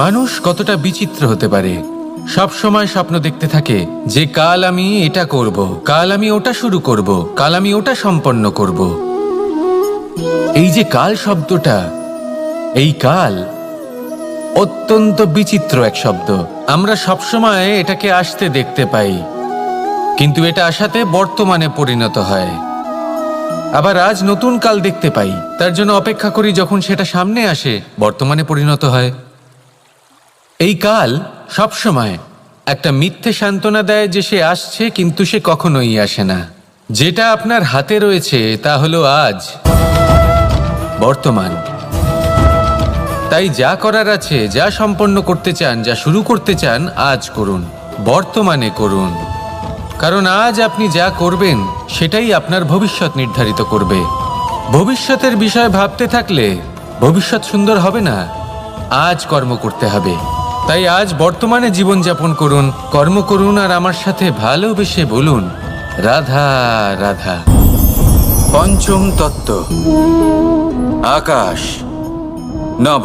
মানুষ কতটা বিচিত্র হতে পারে। সব সময় স্বপ্ন দেখতে থাকে যে কাল আমি এটা করব, কাল আমি ওটা শুরু করব, কাল আমি ওটা সম্পন্ন করব। এই যে কাল শব্দটা, এই কাল অত্যন্ত বিচিত্র এক শব্দ। আমরা সবসময় এটাকে আসতে দেখতে পাই, কিন্তু এটা আসাতে বর্তমানে পরিণত হয়। আবার আজ নতুন কাল দেখতে পাই, তার জন্য অপেক্ষা করি যখন সেটা সামনে আসে বর্তমানে পরিণত হয়। এই কাল সবসময় একটা মিথ্যে সান্ত্বনা দেয় যে সে আসছে, কিন্তু সে কখনোই আসে না। যেটা আপনার হাতে রয়েছে তা হলো আজ, বর্তমান। তাই যা করার আছে, যা সম্পন্ন করতে চান, যা শুরু করতে চান, আজ করুন, বর্তমানে করুন। কারণ আজ আপনি যা করবেন সেটাই আপনার ভবিষ্যৎ নির্ধারিত করবে। ভবিষ্যতের বিষয় ভাবতে থাকলে ভবিষ্যৎ সুন্দর হবে না। আজ কর্ম করতে হবে। তাই আজ বর্তমানে জীবনযাপন করুন, কর্ম করুন, আর আমার সাথে ভালোবেসে বলুন রাধা রাধা। পঞ্চম তত্ত্ব, আকাশ, নব,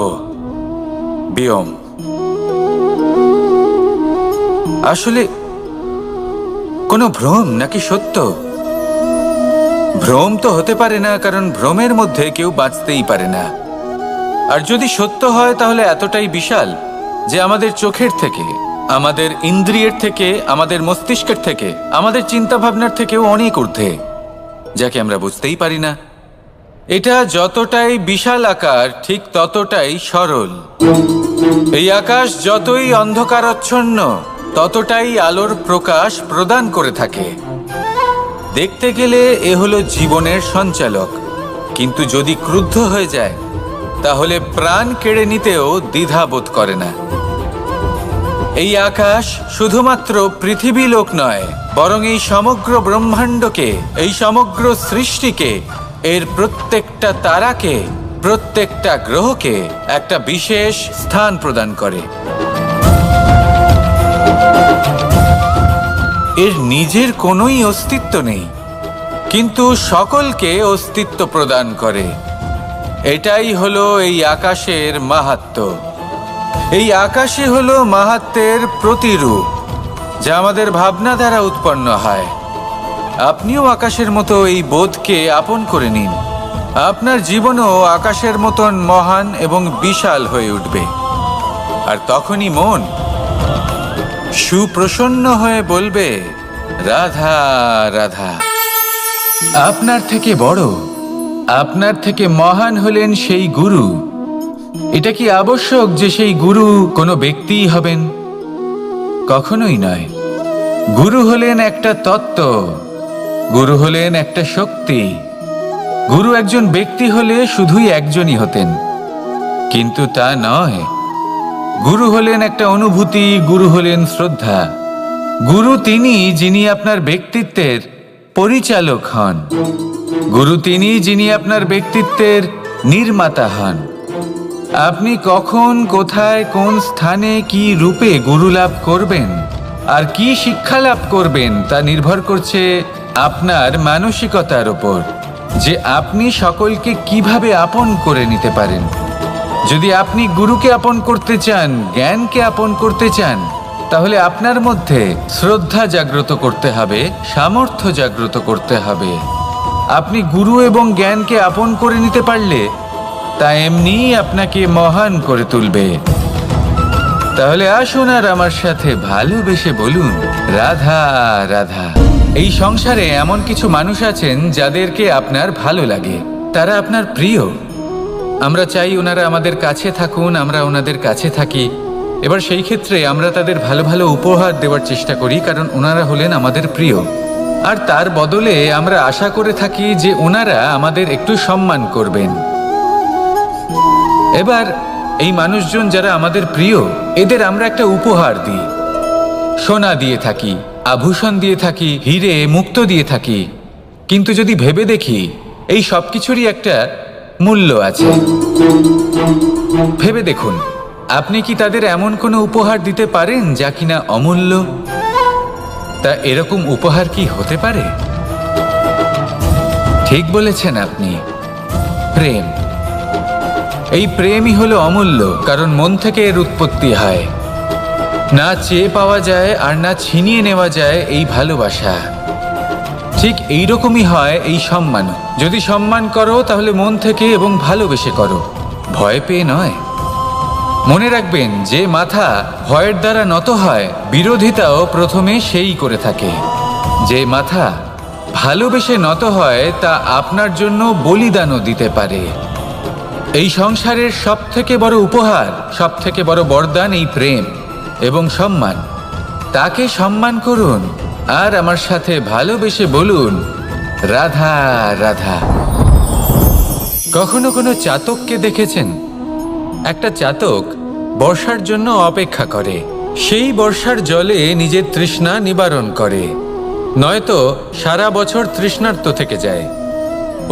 ব্যোম। আসলে কোনো ভ্রম নাকি সত্য? ভ্রম তো হতে পারে না, কারণ ভ্রমের মধ্যে কেউ বাঁচতেই পারে না। আর যদি সত্য হয় তাহলে এতটাই বিশাল যে আমাদের চোখের থেকে, আমাদের ইন্দ্রিয়ের থেকে, আমাদের মস্তিষ্কের থেকে, আমাদের চিন্তা ভাবনার থেকেও অনেক ঊর্ধ্বে, যাকে আমরা বুঝতেই পারি না। এটা যতটাই বিশাল আকার, ঠিক ততটাই সরল। এই আকাশ যতই অন্ধকারাচ্ছন্ন, ততটাই আলোর প্রকাশ প্রদান করে থাকে। দেখতে গেলে এ হলো জীবনের সঞ্চালক, কিন্তু যদি ক্রুদ্ধ হয়ে যায় তাহলে প্রাণ কেড়ে নিতেও দ্বিধা বোধ করে না। এই আকাশ শুধুমাত্র পৃথিবী লোক নয়, বরং এই সমগ্র ব্রহ্মাণ্ডকে, এই সমগ্র সৃষ্টিকে, এর প্রত্যেকটা তারাকে, প্রত্যেকটা গ্রহকে একটা বিশেষ স্থান প্রদান করে। এর নিজের কোনোই অস্তিত্ব নেই, কিন্তু সকলকে অস্তিত্ব প্রদান করে। এটাই হলো এই আকাশের মাহাত্ম্য। এই আকাশই হলো মাহাত্ম্যের প্রতিরূপ, যা আমাদের ভাবনা দ্বারা উৎপন্ন হয়। আপনিও আকাশের মতো এই বোধকে আপন করে নিন। আপনার জীবনও আকাশের মতন মহান এবং বিশাল হয়ে উঠবে। আর তখনই মন সুপ্রসন্ন হয়ে বলবে রাধা রাধা। আপনার থেকে বড়, আপনার থেকে মহান হলেন সেই গুরু। এটা কি আবশ্যক যে সেই গুরু কোনো ব্যক্তিই হবেন? কখনোই নয়। গুরু হলেন একটা তত্ত্ব, গুরু হলেন একটা শক্তি। গুরু একজন ব্যক্তি হলে শুধুই একজনই হতেন, কিন্তু তা নয়। গুরু হলেন একটা অনুভূতি, গুরু হলেন শ্রদ্ধা। গুরু তিনি যিনি আপনার ব্যক্তিত্বের পরিচালক হন। গুরু তিনি যিনি আপনার ব্যক্তিত্বের নির্মাতা হন। আপনি কখন, কোথায়, কোন স্থানে, কি রূপে গুরু লাভ করবেন আর কি শিক্ষা লাভ করবেন তা নির্ভর করছে আপনার মানসিকতার উপর, যে আপনি সকলকে কিভাবে আপন করে নিতে পারেন। যদি আপনি গুরুকে আপন করতে চান, জ্ঞানকে আপন করতে চান, তাহলে আপনার মধ্যে শ্রদ্ধা জাগ্রত করতে হবে, সামর্থ্য জাগ্রত করতে হবে। আপনি গুরু এবং জ্ঞানকে আপন করে নিতে পারলে তা এমনিই আপনাকে মহান করে তুলবে। তাহলে আসুন আর আমার সাথে ভালোবেসে বলুন রাধা রাধা। এই সংসারে এমন কিছু মানুষ আছেন যাদেরকে আপনার ভালো লাগে, তারা আপনার প্রিয়। আমরা চাই ওনারা আমাদের কাছে থাকুন, আমরা ওনাদের কাছে থাকি। এবার সেই ক্ষেত্রে আমরা তাদের ভালো ভালো উপহার দেওয়ার চেষ্টা করি, কারণ ওনারা হলেন আমাদের প্রিয়। আর তার বদলে আমরা আশা করে থাকি যে ওনারা আমাদের একটু সম্মান করবেন। এবার এই মানুষজন যারা আমাদের প্রিয়, এদের আমরা একটা উপহার দিই। সোনা দিয়ে থাকি, আভূষণ দিয়ে থাকি, হিরে মুক্ত দিয়ে থাকি। কিন্তু যদি ভেবে দেখি, এই সব কিছুরই একটা মূল্য আছে। ভেবে দেখুন, আপনি কি তাদের এমন কোনো উপহার দিতে পারেন যা কিনা অমূল্য? তা এরকম উপহার কি হতে পারে? ঠিক বলেছেন আপনি, প্রেম। এই প্রেমই হলো অমূল্য, কারণ মন থেকে এর উৎপত্তি হয়। না চেয়ে পাওয়া যায় আর না ছিনিয়ে নেওয়া যায় এই ভালোবাসা। ঠিক এইরকমই হয় এই সম্মান। যদি সম্মান করো তাহলে মন থেকে এবং ভালোবেসে করো, ভয় পেয়ে নয়। মনে রাখবেন, যে মাথা ভয়ের দ্বারা নত হয়, বিরোধিতাও প্রথমে সেই করে থাকে। যে মাথা ভালোবেসে নত হয় তা আপনার জন্য বলিদানও দিতে পারে। এই সংসারের সব থেকে বড় উপহার, সব থেকে বড় বরদান এই প্রেম এবং সম্মান। তাকে সম্মান করুন আর আমার সাথে ভালোবেসে বলুন, রাধা রাধা। কখনো কোনো চাতককে দেখেছেন? একটা চাতক বর্ষার জন্য অপেক্ষা করে, সেই বর্ষার জলে নিজের তৃষ্ণা নিবারণ করে, নয়তো সারা বছর তৃষ্ণার্ত থেকে যায়।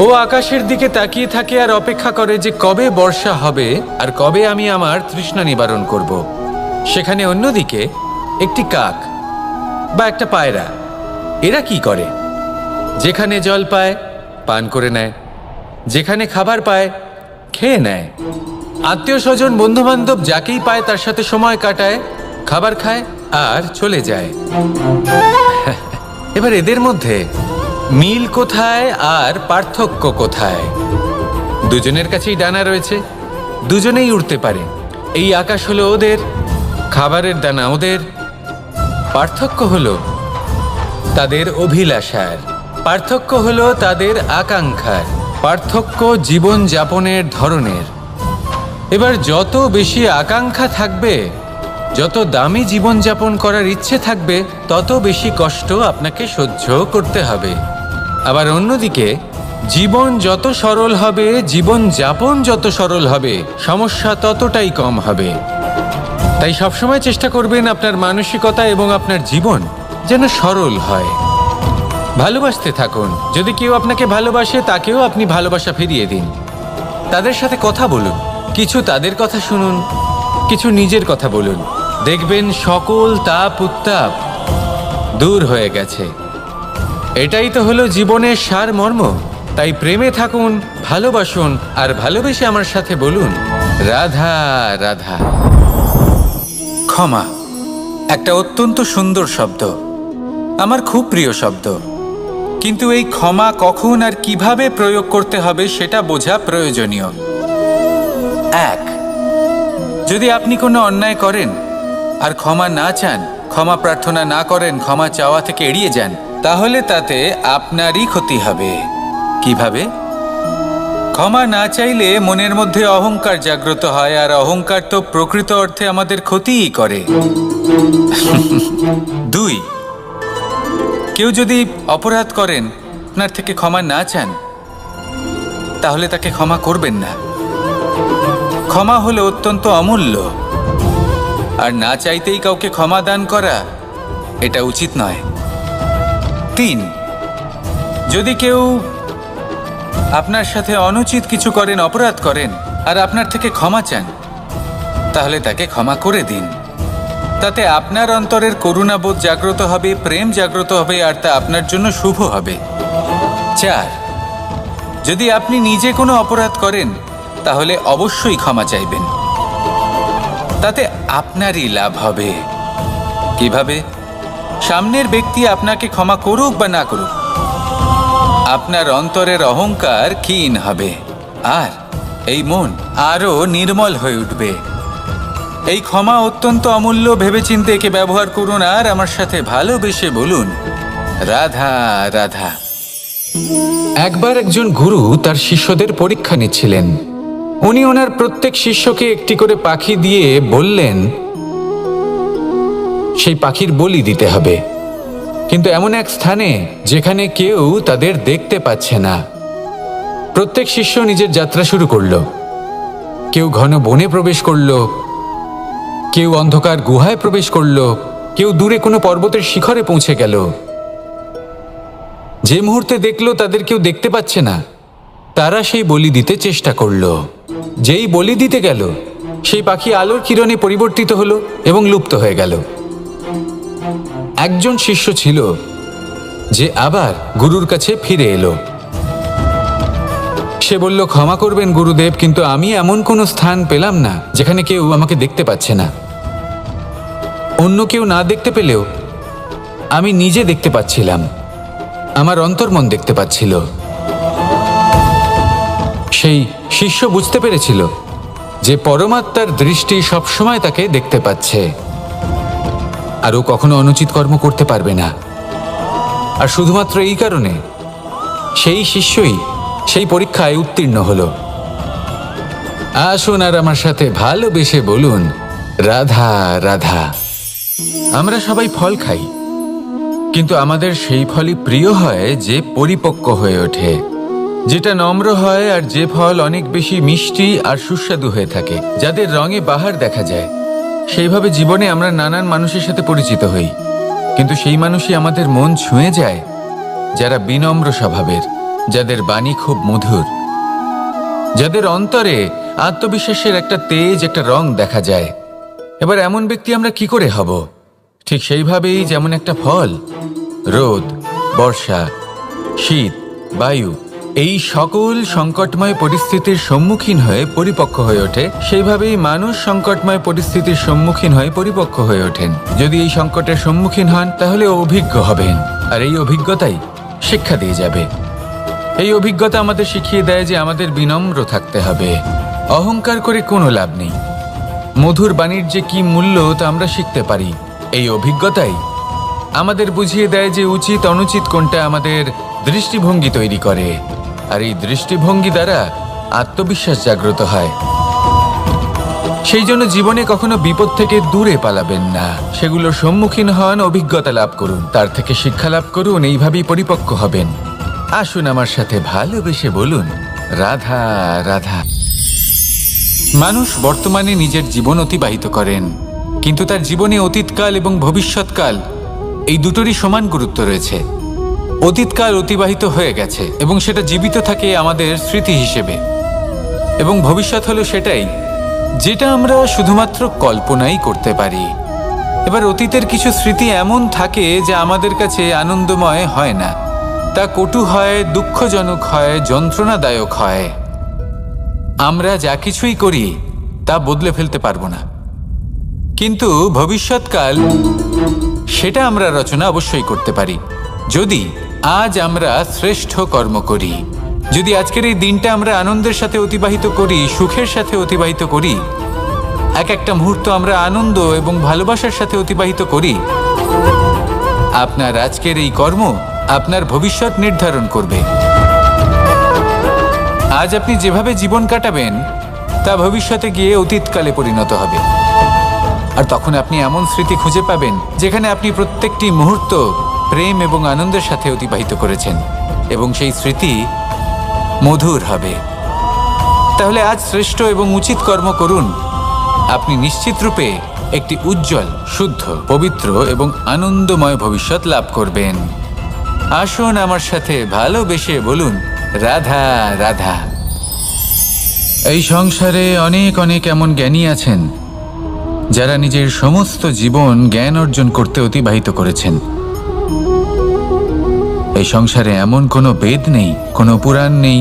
ও আকাশের দিকে তাকিয়ে থাকে আর অপেক্ষা করে যে কবে বর্ষা হবে আর কবে আমি আমার তৃষ্ণা নিবারণ করব। সেখানে অন্যদিকে একটি কাক বা একটা পায়রা, এরা কি করে? যেখানে জল পায় পান করে নেয়, যেখানে খাবার পায় খেয়ে নেয়, আত্মীয় স্বজন বন্ধু বান্ধব যাকেই পায় তার সাথে সময় কাটায়, খাবার খায় আর চলে যায়। এবার এদের মধ্যে মিল কোথায় আর পার্থক্য কোথায়? দুজনের কাছেই ডানা রয়েছে, দুজনেই উড়তে পারে। এই আকাশ হলো ওদের, খাবারের দানা ওদের। পার্থক্য হলো তাদের অভিলাষার, পার্থক্য হলো তাদের আকাঙ্ক্ষার, পার্থক্য জীবন যাপনের ধরনের। এবার যত বেশি আকাঙ্ক্ষা থাকবে, যত দামি জীবনযাপন করার ইচ্ছে থাকবে, তত বেশি কষ্ট আপনাকে সহ্য করতে হবে। আবার অন্যদিকে জীবন যত সরল হবে, জীবনযাপন যত সরল হবে, সমস্যা ততটাই কম হবে। তাই সবসময় চেষ্টা করবেন আপনার মানসিকতা এবং আপনার জীবন যেন সরল হয়। ভালোবাসতে থাকুন। যদি কেউ আপনাকে ভালোবাসে, তাকেও আপনি ভালোবাসা ফিরিয়ে দিন। তাদের সাথে কথা বলুন, কিছু তাদের কথা শুনুন, কিছু নিজের কথা বলুন। দেখবেন সকল তাপ উত্তাপ দূর হয়ে গেছে। এটাই তো হলো জীবনের সারমর্ম। তাই প্রেমে থাকুন, ভালোবাসুন, আর ভালোবেসে আমার সাথে বলুন, রাধা রাধা। ক্ষমা একটা অত্যন্ত সুন্দর শব্দ, আমার খুব প্রিয় শব্দ। কিন্তু এই ক্ষমা কখন আর কিভাবে প্রয়োগ করতে হবে সেটা বোঝা প্রয়োজনীয়। এক, যদি আপনি কোনো অন্যায় করেন আর ক্ষমা না চান, ক্ষমা প্রার্থনা না করেন, ক্ষমা চাওয়া থেকে এড়িয়ে যান, তাহলে তাতে আপনারই ক্ষতি হবে। কিভাবে? ক্ষমা না চাইলে মনের মধ্যে অহংকার জাগ্রত হয়, আর অহংকার তো প্রকৃত অর্থে আমাদের ক্ষতিই করে। দুই, কেউ যদি অপরাধ করেন, আপনার থেকে ক্ষমা না চান, তাহলে তাকে ক্ষমা করবেন না। ক্ষমা হলো অত্যন্ত অমূল্য, আর না চাইতেই কাউকে ক্ষমা দান করা এটা উচিত নয়। তিন, যদি কেউ আপনার সাথে অনুচিত কিছু করেন, অপরাধ করেন, আর আপনার থেকে ক্ষমা চান, তাহলে তাকে ক্ষমা করে দিন। তাতে আপনার অন্তরের করুণাবোধ জাগ্রত হবে, প্রেম জাগ্রত হবে, আর তা আপনার জন্য শুভ হবে। চার, যদি আপনি নিজে কোনো অপরাধ করেন, তাহলে অবশ্যই ক্ষমা চাইবেন। তাতে আপনারই লাভ হবে। কিভাবে? সামনের ব্যক্তি আপনাকে ক্ষমা করুক বা না করুক, আপনার অন্তরের অহংকার ক্ষীণ হবে, আর এই মন আরো নির্মল হয়ে উঠবে। এই ক্ষমা অত্যন্ত অমূল্য, ভেবেচিন্তে একে ব্যবহার করুন, আর আমার সাথে ভালোবেসে বলুন, রাধা রাধা। একবার একজন গুরু তার শিষ্যদের পরীক্ষা নিচ্ছিলেন। উনি ওনার প্রত্যেক শিষ্যকে একটি করে পাখি দিয়ে বললেন সেই পাখির বলি দিতে হবে, কিন্তু এমন এক স্থানে যেখানে কেউ তাদের দেখতে পাচ্ছে না। প্রত্যেক শিষ্য নিজের যাত্রা শুরু করলো। কেউ ঘন বনে প্রবেশ করলো, কেউ অন্ধকার গুহায় প্রবেশ করলো, কেউ দূরে কোনো পর্বতের শিখরে পৌঁছে গেল। যে মুহূর্তে দেখলো তাদের কেউ দেখতে পাচ্ছে না, তারা সেই বলি দিতে চেষ্টা করলো। যেই বলি দিতে গেল, সেই পাখি আলোর কিরণে পরিবর্তিত হলো এবং লুপ্ত হয়ে গেল। একজন শিষ্য ছিল যে আবার গুরুর কাছে ফিরে এলো। সে বলল, ক্ষমা করবেন গুরুদেব, কিন্তু আমি এমন কোনো স্থান পেলাম না যেখানে কেউ আমাকে দেখতে পাচ্ছে না। অন্য কেউ না দেখতে পেলেও আমি নিজে দেখতে পাচ্ছিলাম, আমার অন্তর্মন দেখতে পাচ্ছিল। সেই শিষ্য বুঝতে পেরেছিল যে পরমাত্মার দৃষ্টি সবসময় তাকে দেখতে পাচ্ছে, আর ও কখনো অনুচিত কর্ম করতে পারবে না। আর শুধুমাত্র এই কারণে সেই শিষ্যই সেই পরীক্ষায় উত্তীর্ণ হলো। আসুন আর আমার সাথে ভালোবেসে বলুন, রাধা রাধা। আমরা সবাই ফল খাই, কিন্তু আমাদের সেই ফলই প্রিয় হয় যে পরিপক্ক হয়ে ওঠে, যেটা নম্র হয়, আর যে ফল অনেক বেশি মিষ্টি আর সুস্বাদু হয়ে থাকে, যাদের রঙে বাহার দেখা যায়। সেইভাবে জীবনে আমরা নানান মানুষের সাথে পরিচিত হই, কিন্তু সেই মানুষই আমাদের মন ছুঁয়ে যায় যারা বিনম্র স্বভাবের, যাদের বাণী খুব মধুর, যাদের অন্তরে আত্মবিশ্বাসের একটা তেজ, একটা রং দেখা যায়। এবার এমন ব্যক্তি আমরা কি করে হব? ঠিক সেইভাবেই যেমন একটা ফল রোদ, বর্ষা, শীত, বায়ু এই সকল সংকটময় পরিস্থিতির সম্মুখীন হয়ে পরিপক্ক হয়ে ওঠে, সেইভাবেই মানুষ সংকটময় পরিস্থিতির সম্মুখীন হয়ে পরিপক্ক হয়ে ওঠেন। যদি এই সংকটের সম্মুখীন হন তাহলে অভিজ্ঞ হবেন, আর এই অভিজ্ঞতাই শিক্ষা দিয়ে যাবে। এই অভিজ্ঞতা আমাদের শিখিয়ে দেয় যে আমাদের বিনম্র থাকতে হবে। অহংকার করে কোনো লাভ নেই। মধুর বাণীর যে কি মূল্য তা আমরা শিখতে পারি। এই অভিজ্ঞতাই আমাদের বুঝিয়ে দেয় যে উচিত অনুচিত কোনটা, আমাদের দৃষ্টিভঙ্গি তৈরি করে, আর এই দৃষ্টিভঙ্গি দ্বারা আত্মবিশ্বাস জাগ্রত হয়। সেই জন্য জীবনে কখনো বিপদ থেকে দূরে পালাবেন না, সেগুলোর সম্মুখীন হন, অভিজ্ঞতা লাভ করুন, তার থেকে শিক্ষা লাভ করুন, এইভাবেই পরিপক্ক হবেন। আসুন আমার সাথে ভালোবেসে বলুন, রাধা রাধা। মানুষ বর্তমানে নিজের জীবন অতিবাহিত করেন, কিন্তু তার জীবনে অতীতকাল এবং ভবিষ্যৎকাল এই দুটোরই সমান গুরুত্ব রয়েছে। অতীতকাল অতিবাহিত হয়ে গেছে এবং সেটা জীবিত থাকে আমাদের স্মৃতি হিসেবে, এবং ভবিষ্যৎ হলো সেটাই যেটা আমরা শুধুমাত্র কল্পনাই করতে পারি। এবার অতীতের কিছু স্মৃতি এমন থাকে যা আমাদের কাছে আনন্দময় হয় না, তা কটু হয়, দুঃখজনক হয়, যন্ত্রণাদায়ক হয়। আমরা যা কিছুই করি তা বদলে ফেলতে পারবো না, কিন্তু ভবিষ্যৎকাল সেটা আমরা রচনা অবশ্যই করতে পারি, যদি আজ আমরা শ্রেষ্ঠ কর্ম করি। যদি আজকের এই দিনটা আমরা আনন্দের সাথে অতিবাহিত করি, সুখের সাথে অতিবাহিত করি, এক একটা মুহূর্ত আমরা আনন্দ এবং ভালোবাসার সাথে অতিবাহিত করি, আপনার আজকের এই কর্ম আপনার ভবিষ্যৎ নির্ধারণ করবে। আজ আপনি যেভাবে জীবন কাটাবেন তা ভবিষ্যতে গিয়ে অতীতকালে পরিণত হবে, আর তখন আপনি এমন স্মৃতি খুঁজে পাবেন যেখানে আপনি প্রত্যেকটি মুহূর্ত প্রেম এবং আনন্দের সাথে অতিবাহিত করেছেন, এবং সেই স্মৃতি মধুর হবে। তাহলে আজ শ্রেষ্ঠ এবং উচিত কর্ম করুন, আপনি নিশ্চিত রূপে একটি উজ্জ্বল, শুদ্ধ, পবিত্র এবং আনন্দময় ভবিষ্যৎ লাভ করবেন। আসুন আমার সাথে ভালোবেসে বলুন, রাধা রাধা। এই সংসারে অনেক অনেক এমন জ্ঞানী আছেন যারা নিজের সমস্ত জীবন জ্ঞান অর্জন করতে অতিবাহিত করেছেন। এই সংসারে এমন কোনো বেদ নেই, কোনো পুরাণ নেই,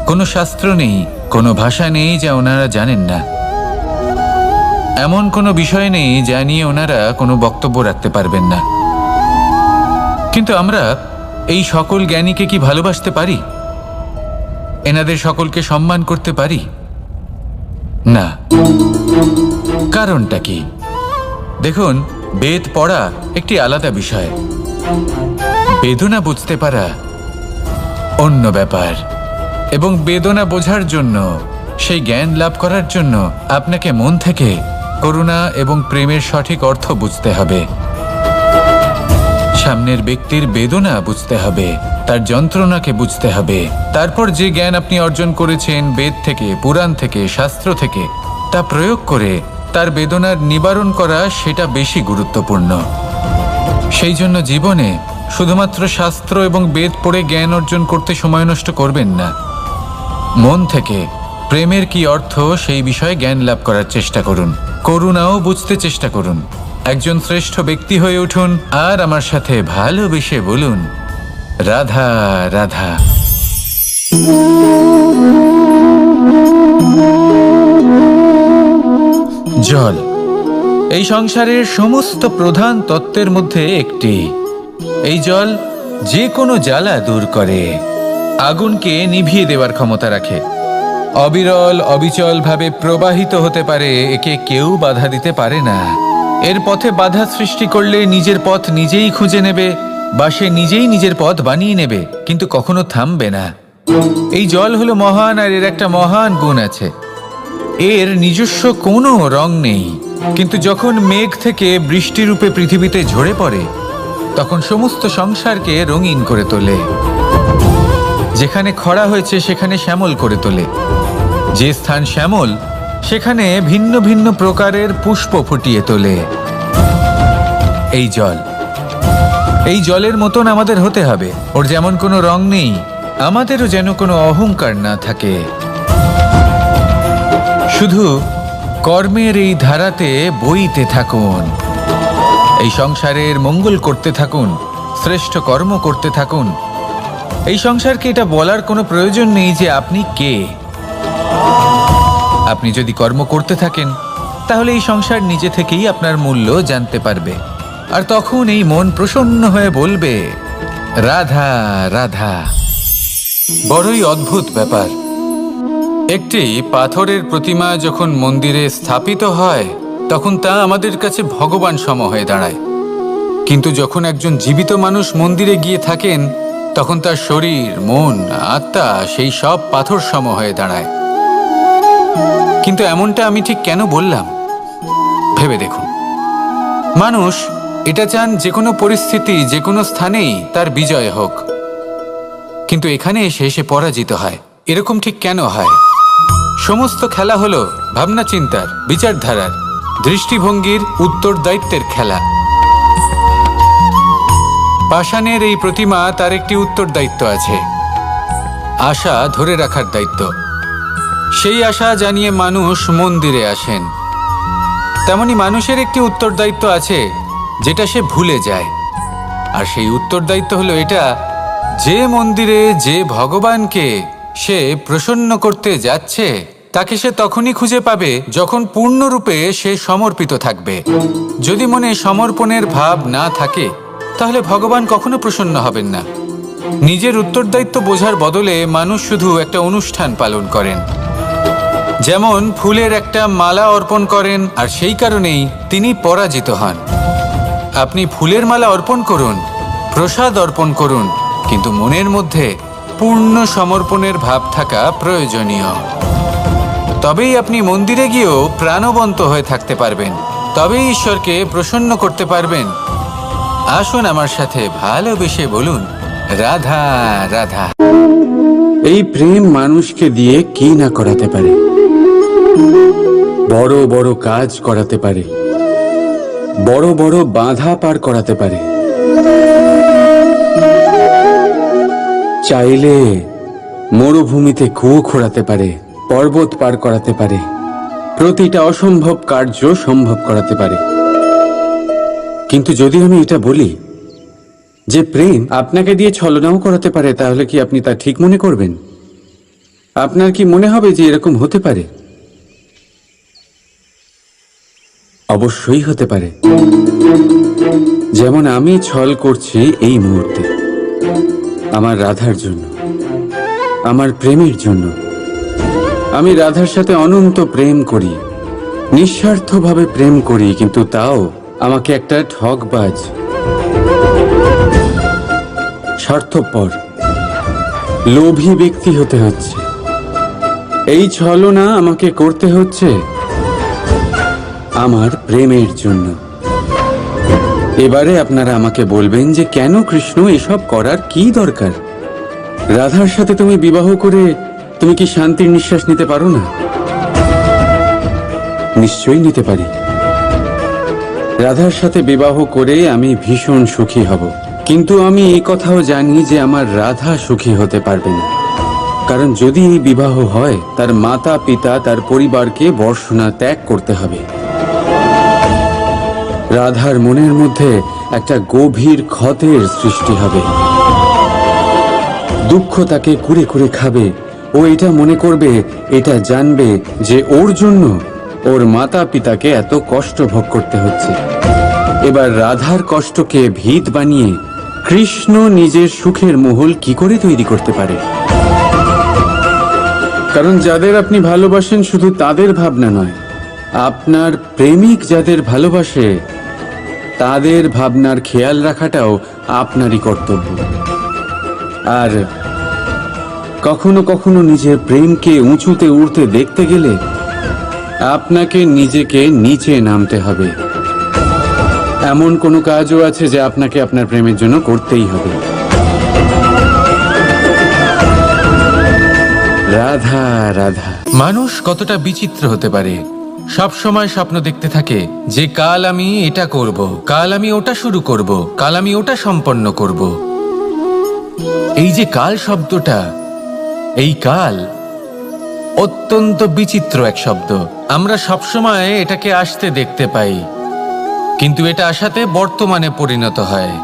কোনো শাস্ত্র নেই, কোনো ভাষা নেই যা ওনারা জানেন না। এমন কোনো বিষয় নেই যা নিয়ে ওনারা কোনো বক্তব্য রাখতে পারবেন না। কিন্তু আমরা এই সকল জ্ঞানীকে কি ভালোবাসতে পারি? এনাদের সকলকে সম্মান করতে পারি না। কারণটা কি? দেখুন, বেদ পড়া একটি আলাদা বিষয়, বেদনা বুঝতে পারা অন্য ব্যাপার। এবং বেদনা বোঝার জন্য, সেই জ্ঞান লাভ করার জন্য আপনাকে মন থেকে করুণা এবং প্রেমের সঠিক অর্থ বুঝতে হবে। সামনের ব্যক্তির বেদনা বুঝতে হবে, তার যন্ত্রণাকে বুঝতে হবে। তারপর যে জ্ঞান আপনি অর্জন করেছেন বেদ থেকে, পুরাণ থেকে, শাস্ত্র থেকে, তা প্রয়োগ করে তার বেদনার নিবারণ করা, সেটা বেশি গুরুত্বপূর্ণ। সেই জন্য জীবনে শুধুমাত্র শাস্ত্র এবং বেদ পড়ে জ্ঞান অর্জন করতে সময় নষ্ট করবেন না। মন থেকে প্রেমের কি অর্থ সেই বিষয়ে জ্ঞান লাভ করার চেষ্টা করুন, করুণাও বুঝতে চেষ্টা করুন। একজন শ্রেষ্ঠ ব্যক্তি হয়ে উঠুন, আর আমার সাথে ভালোবেসে বলুন, রাধা রাধা। এই সংসারের সমস্ত প্রধান তত্ত্বের মধ্যে একটি। এই জল যে কোনো জ্বালা দূর করে, আগুনকে নিভিয়ে দেওয়ার ক্ষমতা রাখে, অবিরল অবিচল ভাবে প্রবাহিত হতে পারে, একে কেউ বাধা দিতে পারে না। এর পথে বাধা সৃষ্টি করলে নিজের পথ নিজেই খুঁজে নেবে বা সে নিজেই নিজের পথ বানিয়ে নেবে, কিন্তু কখনো থামবে না। এই জল হলো মহান, আর এর একটা মহান গুণ আছে, এর নিজস্ব কোনো রং নেই। কিন্তু যখন মেঘ থেকে বৃষ্টিরূপে পৃথিবীতে ঝরে পড়ে, তখন সমস্ত সংসারকে রঙিন করে তোলে। যেখানে খরা হয়েছে সেখানে শ্যামল করে তোলে, যে স্থান শ্যামল সেখানে ভিন্ন ভিন্ন প্রকারের পুষ্প ফুটিয়ে তোলে। এই জল, এই জলের মতন আমাদের হতে হবে। ওর যেমন কোনো রং নেই, আমাদেরও যেন কোনো অহংকার না থাকে। শুধু কর্মের এই ধারাতে বইতে থাকুন, এই সংসারের মঙ্গল করতে থাকুন, শ্রেষ্ঠ কর্ম করতে থাকুন। এই সংসারকে এটা বলার কোনো প্রয়োজন নেই যে আপনি কে। আপনি যদি কর্ম করতে থাকেন, তাহলে এই সংসার নিজে থেকেই আপনার মূল্য জানতে পারবে, আর তখন এই মন প্রসন্ন হয়ে বলবে, রাধা রাধা। বড়ই অদ্ভুত ব্যাপার, একটি পাথরের প্রতিমা যখন মন্দিরে স্থাপিত হয়, তখন তা আমাদের কাছে ভগবান সম হয়ে দাঁড়ায়। কিন্তু যখন একজন জীবিত মানুষ মন্দিরে গিয়ে থাকেন, তখন তার শরীর, মন, আত্মা সেই সব পাথর সম হয়ে দাঁড়ায়। কিন্তু এমনটা আমি ঠিক কেন বললাম ভেবে দেখুন। মানুষ এটা চান যে কোনো পরিস্থিতি, যে কোনো স্থানেই তার বিজয় হোক, কিন্তু এখানে এসে সে পরাজিত হয়। এরকম ঠিক কেন হয়? সমস্ত খেলা হলো ভাবনা চিন্তার, বিচারধারার, দৃষ্টিভঙ্গির, উত্তরদায়িত্বের খেলা। পাষাণের এই প্রতিমা, তার একটি উত্তরদায়িত্ব আছে, আশা ধরে রাখার দায়িত্ব। সেই আশা জানিয়ে মানুষ মন্দিরে আসেন। তেমনি মানুষের একটি উত্তরদায়িত্ব আছে, যেটা সে ভুলে যায়। আর সেই উত্তরদায়িত্ব হলো এটা, যে মন্দিরে যে ভগবানকে সে প্রসন্ন করতে যাচ্ছে, তাকে সে তখনই খুঁজে পাবে যখন পূর্ণরূপে সে সমর্পিত থাকবে। যদি মনে সমর্পণের ভাব না থাকে, তাহলে ভগবান কখনো প্রসন্ন হবেন না। নিজের উত্তরদায়িত্ব বোঝার বদলে মানুষ শুধু একটা অনুষ্ঠান পালন করেন। যেমন ফুলের একটা মালা অর্পণ করেন, আর সেই কারণেই তিনি পরাজিত হন। আপনি ফুলের মালা অর্পণ করুন, প্রসাদ অর্পণ করুন, কিন্তু মনের মধ্যে পূর্ণ সমর্পণের ভাব থাকা প্রয়োজনীয়। তবেই আপনি মন্দিরে গিয়েও প্রাণবন্ত হয়ে থাকতে পারবেন, তবেই ঈশ্বরকে প্রসন্ন করতে পারবেন। আসুন আমার সাথে ভালোবেসে বলুন, রাধা রাধা। এই প্রেম মানুষকে দিয়ে কি না করাতে পারে, বড় বড় কাজ করাতে পারে, বড় বড় বাধা পার করাতে পারে। চাইলে মরুভূমিতে কুয়ো খোঁড়াতে পারে, পর্বত পার করাতে পারে, প্রতিটা অসম্ভব কার্য সম্ভব করাতে পারে। কিন্তু যদি আমি এটা বলি যে প্রেম আপনাকে দিয়ে ছলনাও করাতে পারে, তাহলে কি আপনি তা ঠিক মনে করবেন? আপনার কি মনে হবে যে এরকম হতে পারে? অবশ্যই হতে পারে। যেমন আমি ছল করছি এই মুহূর্তে, আমার রাধার জন্য, আমার প্রেমের জন্য। আমি রাধার সাথে অনন্ত প্রেম করি, নিঃস্বার্থভাবে প্রেম করি, কিন্তু তাও আমাকে একটা ঠকবাজ, স্বার্থপর, লোভী ব্যক্তি হতে হচ্ছে। এই ছলনা আমাকে করতে হচ্ছে আমার প্রেমের জন্য। এবারে আপনারা আমাকে বলবেন যে কেন কৃষ্ণ এসব করার কি দরকার? রাধার সাথে তুমি বিবাহ করে তুমি কি শান্তির নিঃশ্বাস নিতে পারো না? নিশ্চয়ই নিতে পারি। রাধার সাথে বিবাহ করে আমি ভীষণ সুখী হব, কিন্তু আমি এই কথাও জানি যে আমার রাধা সুখী হতে পারবে না। কারণ যদি এই বিবাহ হয়, তার মাতা পিতা, তার পরিবারকে বর্ষণা ত্যাগ করতে হবে। রাধার মনের মধ্যে একটা গভীর ক্ষতের সৃষ্টি হবে। দুঃখ তাকে কুরে কুরে খাবে। ও এটা মনে করবে, এটা জানবে যে ওর জন্য ওর মাতা পিতাকে এত কষ্ট ভোগ করতে হচ্ছে। এবার রাধার কষ্টকে ভিত বানিয়ে কৃষ্ণ নিজের সুখের মহল কি করে তৈরি করতে পারে? কারণ যাদের আপনি ভালোবাসেন শুধু তাদের ভাবনা নয়, আপনার প্রেমিক যাদের ভালোবাসে তাদের ভাবনার খেয়াল রাখাটাও আপনারই কর্তব্য। আর কখনো কখনো নিজের প্রেমকে উঁচুতে উঠতে দেখতে গেলে আপনাকে নিজেকে নিচে নামতে হবে। এমন কোনো কাজও আছে যা আপনাকে আপনার প্রেমের জন্য করতেই হবে। রাধা রাধা। মানুষ কতটা বিচিত্র হতে পারে। সব সময় স্বপ্ন দেখতে থাকে যে কাল আমি এটা করব, কাল আমি ওটা শুরু করব, কাল আমি ওটা সম্পন্ন করব। এই যে কাল শব্দটা, এই কাল অত্যন্ত বিচিত্র এক শব্দ। আমরা সবসময় এটাকে আসতে দেখতে পাই, কিন্তু এটা আসাতে বর্তমানে পরিণত হয়।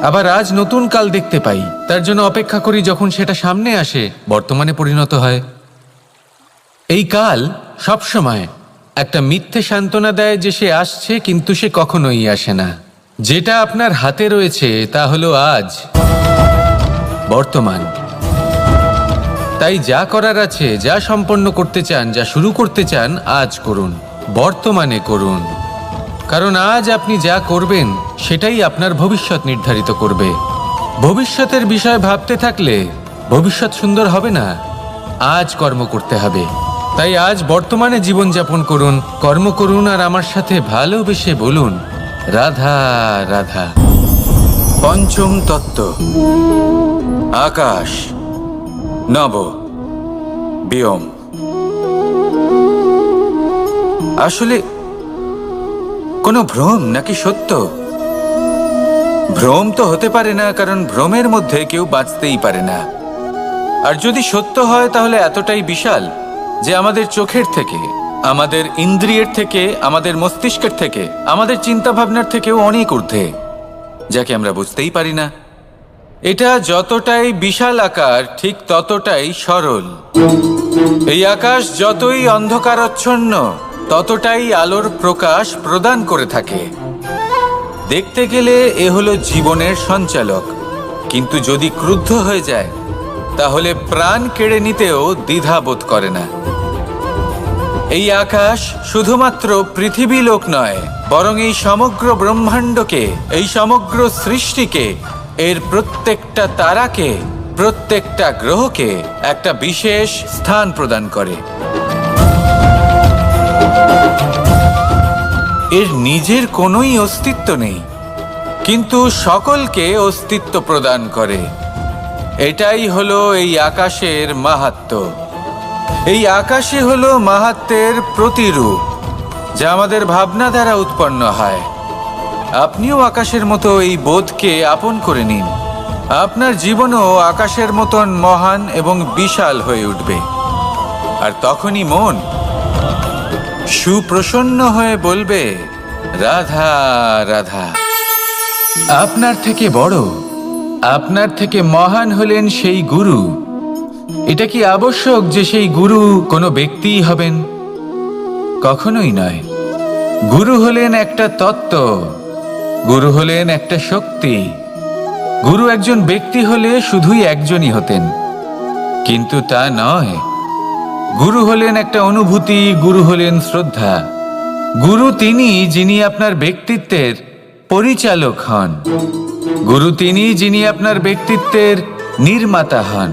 আবার আজ নতুন কাল দেখতে পাই, তার জন্য অপেক্ষা করি, যখন সেটা সামনে আসে বর্তমানে পরিণত হয়। এই কাল সবসময় একটা মিথ্যে সান্ত্বনা দেয় যে সে আসছে, কিন্তু সে কখনোই আসে না। যেটা আপনার হাতে রয়েছে তা হলো আজ, বর্তমান। তাই যা করার আছে, যা সম্পন্ন করতে চান, যা শুরু করতে চান, আজ করুন, বর্তমানে করুন। কারণ আজ আপনি যা করবেন সেটাই আপনার ভবিষ্যৎ নির্ধারিত করবে। ভবিষ্যতের বিষয় ভাবতে থাকলে ভবিষ্যৎ সুন্দর হবে না। আজ কর্ম করতে হবে। তাই আজ বর্তমানে জীবনযাপন করুন, কর্ম করুন, আর আমার সাথে ভালোবেসে বলুন রাধা রাধা। পঞ্চম তত্ত্ব, আকাশ, নব, ব্যোম। আসলে কোনো ভ্রম নাকি সত্য? ভ্রম তো হতে পারে না, কারণ ভ্রমের মধ্যে কেউ বাঁচতেই পারে না। আর যদি সত্য হয় তাহলে এতটাই বিশাল যে আমাদের চোখের থেকে, আমাদের ইন্দ্রিয়ের থেকে, আমাদের মস্তিষ্কের থেকে, আমাদের চিন্তা ভাবনার থেকেও অনেক ঊর্ধ্বে, যাকে আমরা বুঝতেই পারি না। এটা যতটাই বিশাল আকার, ঠিক ততটাই সরল। এই আকাশ যতই অন্ধকারাচ্ছন্ন, ততটাই আলোর প্রকাশ প্রদান করে থাকে। দেখতে গেলে এ হলো জীবনের সঞ্চালক, কিন্তু যদি ক্রুদ্ধ হয়ে যায় তাহলে প্রাণ কেড়ে নিতেও দ্বিধাবোধ করে না। এই আকাশ শুধুমাত্র পৃথিবী লোক নয়, বরং এই সমগ্র ব্রহ্মাণ্ডকে, এই সমগ্র সৃষ্টিকে, এর প্রত্যেকটা তারাকে, প্রত্যেকটা গ্রহকে একটা বিশেষ স্থান প্রদান করে। এর নিজের কোনোই অস্তিত্ব নেই, কিন্তু সকলকে অস্তিত্ব প্রদান করে। এটাই হলো এই আকাশের মাহাত্ম্য। এই আকাশই হলো মাহাত্ম্যের প্রতিরূপ, যা আমাদের ভাবনা দ্বারা উৎপন্ন হয়। আপনিও আকাশের মতো এই বোধকে আপন করে নিন। আপনার জীবনও আকাশের মতন মহান এবং বিশাল হয়ে উঠবে। আর তখনই মন সুপ্রসন্ন হয়ে বলবে রাধা রাধা। আপনার থেকে বড়, আপনার থেকে মহান হলেন সেই গুরু। এটা কি আবশ্যক যে সেই গুরু কোনো ব্যক্তিই হবেন? কখনোই নয়। গুরু হলেন একটা তত্ত্ব, গুরু হলেন একটা শক্তি। গুরু একজন ব্যক্তি হলে শুধুই একজনই হতেন, কিন্তু তা নয়। গুরু হলেন একটা অনুভূতি, গুরু হলেন শ্রদ্ধা। গুরু তিনি যিনি আপনার ব্যক্তিত্বের পরিচালক হন। গুরু তিনি যিনি আপনার ব্যক্তিত্বের নির্মাতা হন।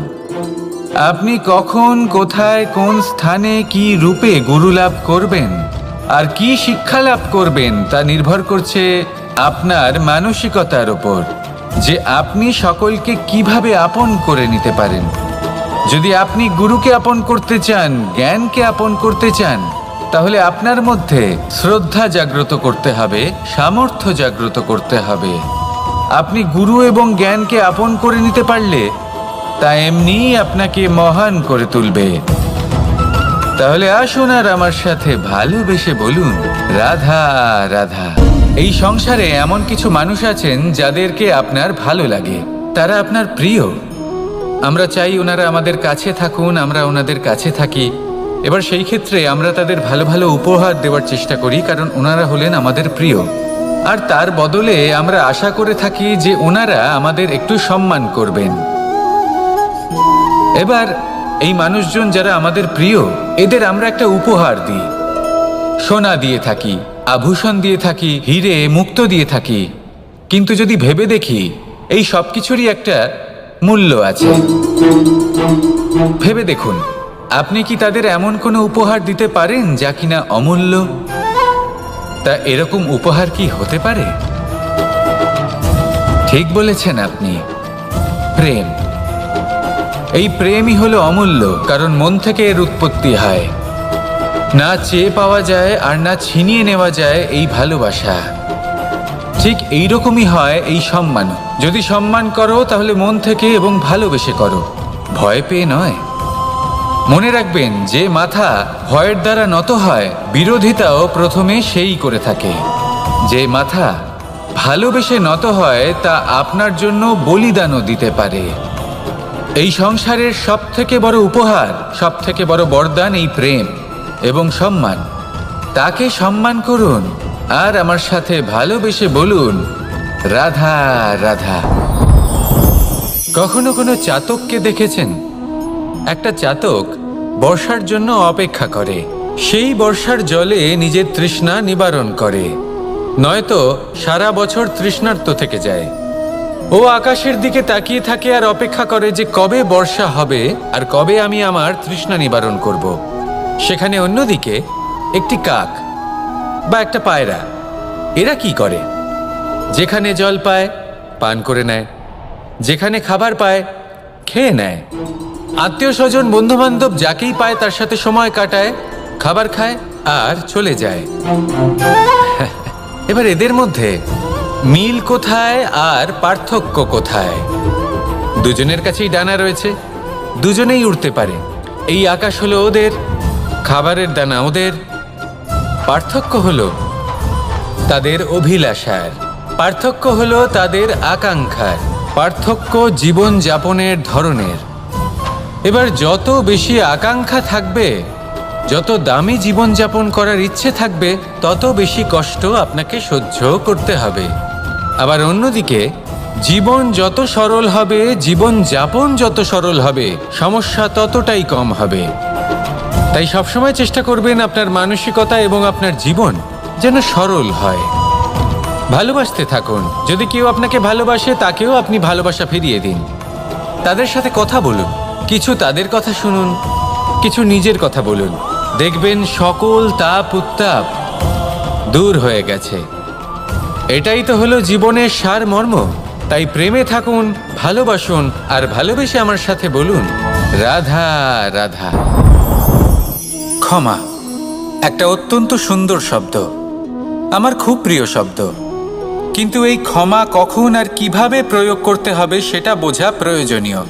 আপনি কখন, কোথায়, কোন স্থানে, কি রূপে গুরু লাভ করবেন আর কি শিক্ষা লাভ করবেন তা নির্ভর করছে আপনার মানসিকতার উপর, যে আপনি সকলকে কিভাবে আপন করে নিতে পারেন। যদি আপনি গুরুকে আপন করতে চান, জ্ঞানকে আপন করতে চান, তাহলে আপনার মধ্যে শ্রদ্ধা জাগ্রত করতে হবে, সামর্থ্য জাগ্রত করতে হবে। আপনি গুরু এবং জ্ঞানকে আপন করে নিতে পারলে তা এমনিই আপনাকে মহান করে তুলবে। তাহলে আসুন আর আমার সাথে ভালোবেসে বলুন রাধা রাধা। এই সংসারে এমন কিছু মানুষ আছেন যাদেরকে আপনার ভালো লাগে, তারা আপনার প্রিয়। আমরা চাই ওনারা আমাদের কাছে থাকুন, আমরা ওনাদের কাছে থাকি, এবার সেই ক্ষেত্রে আমরা তাদের ভালো ভালো উপহার দেওয়ার চেষ্টা করি, কারণ ওনারা হলেন আমাদের প্রিয়। আর তার বদলে আমরা আশা করে থাকি যে ওনারা আমাদের একটু সম্মান করবেন। এবার এই মানুষজন যারা আমাদের প্রিয়, এদের আমরা একটা উপহার দিই। সোনা দিয়ে থাকি, আভূষণ দিয়ে থাকি, হিরে মুক্ত দিয়ে থাকি। কিন্তু যদি ভেবে দেখি, এই সব কিছুরই একটা মূল্য আছে। ভেবে দেখুন, আপনি কি তাদের এমন কোনো উপহার দিতে পারেন যা কিনা অমূল্য? তা এরকম উপহার কি হতে পারে? ঠিক বলেছেন আপনি, প্রেম। এই প্রেমই হলো অমূল্য, কারণ মন থেকে এর উৎপত্তি হয়। না চেয়ে পাওয়া যায় আর না ছিনিয়ে নেওয়া যায় এই ভালোবাসা। ঠিক এইরকমই হয় এই সম্মান। যদি সম্মান করো তাহলে মন থেকে এবং ভালোবেসে করো, ভয় পেয়ে নয়। মনে রাখবেন, যে মাথা ভয়ের দ্বারা নত হয়, বিরোধিতাও প্রথমে সেই করে থাকে। যে মাথা ভালোবেসে নত হয়, তা আপনার জন্য বলিদানও দিতে পারে। এই সংসারের সব থেকে বড় উপহার, সব থেকে বড় বরদান এই প্রেম এবং সম্মান। তাকে সম্মান করুন আর আমার সাথে ভালোবেসে বলুন, রাধা রাধা। কখনো কোনো চাতককে দেখেছেন? একটা চাতক বর্ষার জন্য অপেক্ষা করে। সেই বর্ষার জলে নিজের তৃষ্ণা নিবারণ করে, নয়তো সারা বছর তৃষ্ণার্ত থেকে যায়। ও আকাশের দিকে তাকিয়ে থাকে আর অপেক্ষা করে যে কবে বর্ষা হবে আর কবে আমি আমার তৃষ্ণা নিবারণ করব। সেখানে অন্যদিকে একটি কাক বা একটা পায়রা, এরা কি করে? যেখানে জল পায় পান করে নেয়, যেখানে খাবার পায় খেয়ে নেয়, আত্মীয় স্বজন বন্ধু বান্ধব যাকেই পায় তার সাথে সময় কাটায়, খাবার খায় আর চলে যায়। এবার এদের মধ্যে মিল কোথায় আর পার্থক্য কোথায়? দুজনের কাছেই ডানা রয়েছে, দুজনেই উড়তে পারে। এই আকাশ হলো ওদের, খাবারের দানা ওদের। পার্থক্য হলো তাদের অভিলাষার, পার্থক্য হলো তাদের আকাঙ্ক্ষার, পার্থক্য জীবন যাপনের ধরনের। এবার যত বেশি আকাঙ্ক্ষা থাকবে, যত দামি জীবনযাপন করার ইচ্ছে থাকবে, তত বেশি কষ্ট আপনাকে সহ্য করতে হবে। আবার অন্যদিকে জীবন যত সরল হবে, জীবন যাপন যত সরল হবে, সমস্যা ততটাই কম হবে। তাই সবসময় চেষ্টা করবেন আপনার মানসিকতা এবং আপনার জীবন যেন সরল হয়। ভালোবাসতে থাকুন। যদি কেউ আপনাকে ভালোবাসে, তাকেও আপনি ভালোবাসা ফিরিয়ে দিন। তাদের সাথে কথা বলুন, কিছু তাদের কথা শুনুন, কিছু নিজের কথা বলুন। দেখবেন সকল তাপ উত্তাপ দূর হয়ে গেছে। এটাই তো হলো জীবনের সারমর্ম। তাই প্রেমে থাকুন, ভালোবাসুন, আর ভালোবেসে আমার সাথে বলুন, রাধা রাধা। ক্ষমা একটা অত্যন্ত সুন্দর শব্দ, আমার খুব প্রিয় শব্দ। কিন্তু এই ক্ষমা কখন আর কিভাবে প্রয়োগ করতে হবে সেটা বোঝা প্রয়োজনীয়।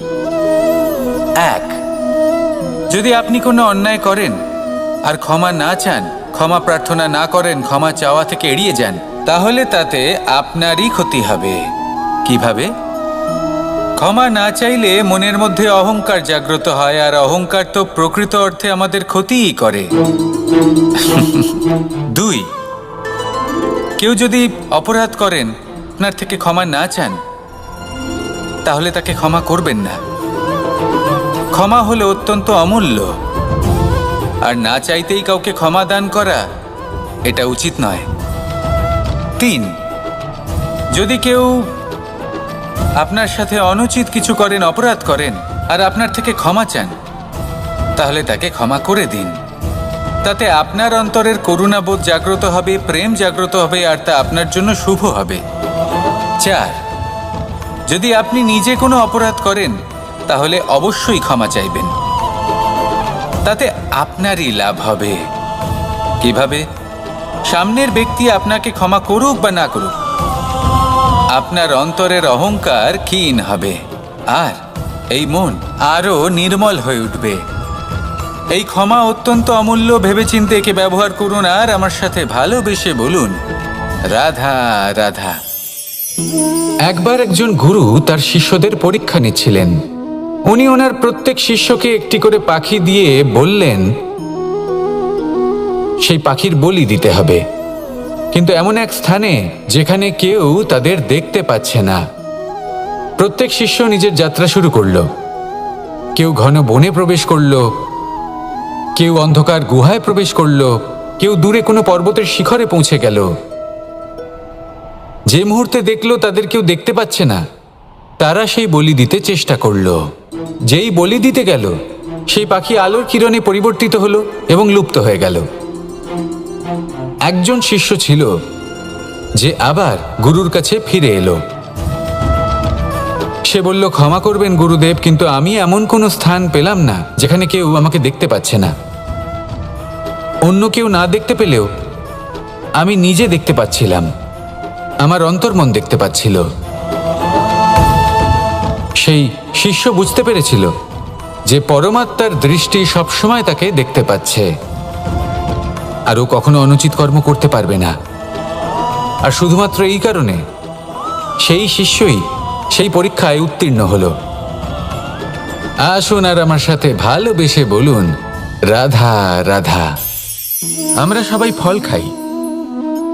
এক, যদি আপনি কোনো অন্যায় করেন আর ক্ষমা না চান, ক্ষমা প্রার্থনা না করেন, ক্ষমা চাওয়া থেকে এড়িয়ে যান, তাহলে তাতে আপনারই ক্ষতি হবে। কিভাবে? ক্ষমা না চাইলে মনের মধ্যে অহংকার জাগ্রত হয়, আর অহংকার তো প্রকৃত অর্থে আমাদের ক্ষতিই করে। দুই, কেউ যদি অপরাধ করেন, আপনার থেকে ক্ষমা না চান, তাহলে তাকে ক্ষমা করবেন না। ক্ষমা হলো অত্যন্ত অমূল্য, আর না চাইতেই কাউকে ক্ষমা দান করা এটা উচিত নয়। তিন, যদি কেউ আপনার সাথে অনুচিত কিছু করেন, অপরাধ করেন, আর আপনার থেকে ক্ষমা চান, তাহলে তাকে ক্ষমা করে দিন। তাতে আপনার অন্তরের করুণাবোধ জাগ্রত হবে, প্রেম জাগ্রত হবে, আর তা আপনার জন্য শুভ হবে। চার, যদি আপনি নিজে কোনো অপরাধ করেন, তাহলে অবশ্যই ক্ষমা চাইবেন। তাতে আপনারই লাভ হবে। কিভাবে? সামনের ব্যক্তি আপনাকে ক্ষমা করুক বা না করুক, আপনার অন্তরের অহংকার ক্ষীণ হবে, আর এই মন আরো নির্মল হয়ে উঠবে। এই ক্ষমা অত্যন্ত অমূল্য, ভেবেচিন্তে একে ব্যবহার করুন, আর আমার সাথে ভালোবেসে বলুন, রাধা রাধা। একবার একজন গুরু তার শিষ্যদের পরীক্ষা নিচ্ছিলেন। উনি ওনার প্রত্যেক শিষ্যকে একটি করে পাখি দিয়ে বললেন, সেই পাখির বলি দিতে হবে, কিন্তু এমন এক স্থানে যেখানে কেউ তাদের দেখতে পাচ্ছে না। প্রত্যেক শিষ্য নিজের যাত্রা শুরু করলো। কেউ ঘন বনে প্রবেশ করলো, কেউ অন্ধকার গুহায় প্রবেশ করলো, কেউ দূরে কোনো পর্বতের শিখরে পৌঁছে গেল। যে মুহূর্তে দেখলো তাদের কেউ দেখতে পাচ্ছে না, তারা সেই বলি দিতে চেষ্টা করলো। যেই বলি দিতে গেল, সেই পাখি আলোর কিরণে পরিবর্তিত হলো এবং লুপ্ত হয়ে গেল। একজন শিষ্য ছিল যে আবার গুরুর কাছে ফিরে এলো। সে বলল, ক্ষমা করবেন গুরুদেব, কিন্তু আমি এমন কোনো স্থান পেলাম না যেখানে কেউ আমাকে দেখতে পাচ্ছে না। অন্য কেউ না দেখতে পেলেও আমি নিজে দেখতে পাচ্ছিলাম, আমার অন্তর্মন দেখতে পাচ্ছিল। সেই শিষ্য বুঝতে পেরেছিল যে পরমাত্মার দৃষ্টি সবসময় তাকে দেখতে পাচ্ছে, আর ও কখনো অনুচিত কর্ম করতে পারবে না। আর শুধুমাত্র এই কারণে সেই শিষ্যই সেই পরীক্ষায় উত্তীর্ণ হলো। আসুন আর আমার সাথে ভালোবেসে বলুন, রাধা রাধা। আমরা সবাই ফল খাই,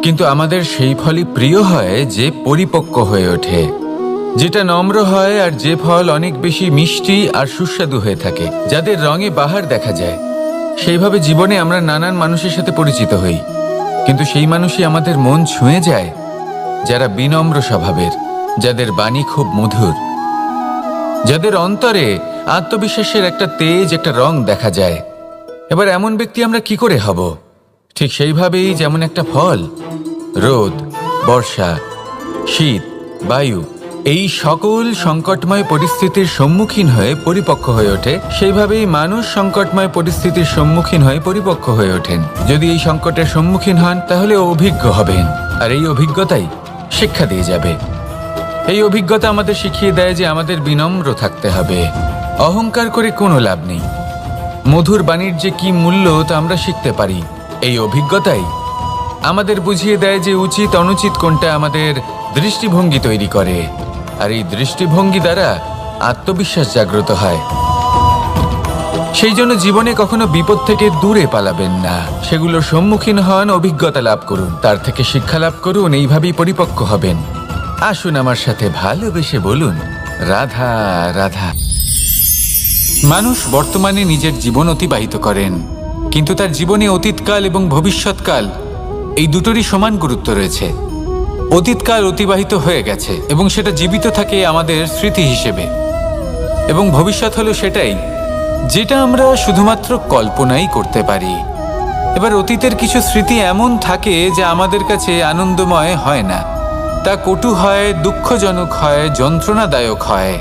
কিন্তু আমাদের সেই ফলই প্রিয় হয় যে পরিপক্ক হয়ে ওঠে, যেটা নম্র হয়, আর যে ফল অনেক বেশি মিষ্টি আর সুস্বাদু হয়ে থাকে, যাদের রঙে বাহার দেখা যায়। সেইভাবে জীবনে আমরা নানান মানুষের সাথে পরিচিত হই, কিন্তু সেই মানুষই আমাদের মন ছুঁয়ে যায় যারা বিনম্র স্বভাবের, যাদের বাণী খুব মধুর, যাদের অন্তরে আত্মবিশ্বাসের একটা তেজ, একটা রং দেখা যায়। এবার এমন ব্যক্তি আমরা কি করে হব? ঠিক সেইভাবেই যেমন একটা ফল রোদ, বর্ষা, শীত, বায়ু এই সকল সংকটময় পরিস্থিতির সম্মুখীন হয়ে পরিপক্ক হয়ে ওঠে, সেইভাবেই মানুষ সংকটময় পরিস্থিতির সম্মুখীন হয়ে পরিপক্ক হয়ে ওঠেন। যদি এই সংকটের সম্মুখীন হন তাহলে অভিজ্ঞ হবেন, আর এই অভিজ্ঞতাই শিক্ষা দিয়ে যাবে। এই অভিজ্ঞতা আমাদের শিখিয়ে দেয় যে আমাদের বিনম্র থাকতে হবে। অহংকার করে কোনো লাভ নেই। মধুর বাণীর যে কি মূল্য তা আমরা শিখতে পারি। এই অভিজ্ঞতাই আমাদের বুঝিয়ে দেয় যে উচিত অনুচিত কোনটা, আমাদের দৃষ্টিভঙ্গি তৈরি করে, আর এই দৃষ্টিভঙ্গি দ্বারা আত্মবিশ্বাস জাগ্রত হয়। সেই জন্য জীবনে কখনো বিপদ থেকে দূরে পালাবেন না, সেগুলোর সম্মুখীন হন, অভিজ্ঞতা লাভ করুন, তার থেকে শিক্ষা লাভ করুন, এইভাবেই পরিপক্ক হবেন। আসুন আমার সাথে ভালোবেসে বলুন, রাধা রাধা। মানুষ বর্তমানে নিজের জীবন অতিবাহিত করেন, কিন্তু তার জীবনে অতীতকাল এবং ভবিষ্যৎকাল এই দুটোরই সমান গুরুত্ব রয়েছে। অতীতকাল অতিবাহিত হয়ে গেছে এবং সেটা জীবিত থাকে আমাদের স্মৃতি হিসেবে, এবং ভবিষ্যৎ হলো সেটাই যেটা আমরা শুধুমাত্র কল্পনাই করতে পারি। এবার অতীতের কিছু স্মৃতি এমন থাকে যা আমাদের কাছে আনন্দময় হয় না, তা কটু হয়, দুঃখজনক হয়, যন্ত্রণাদায়ক হয়।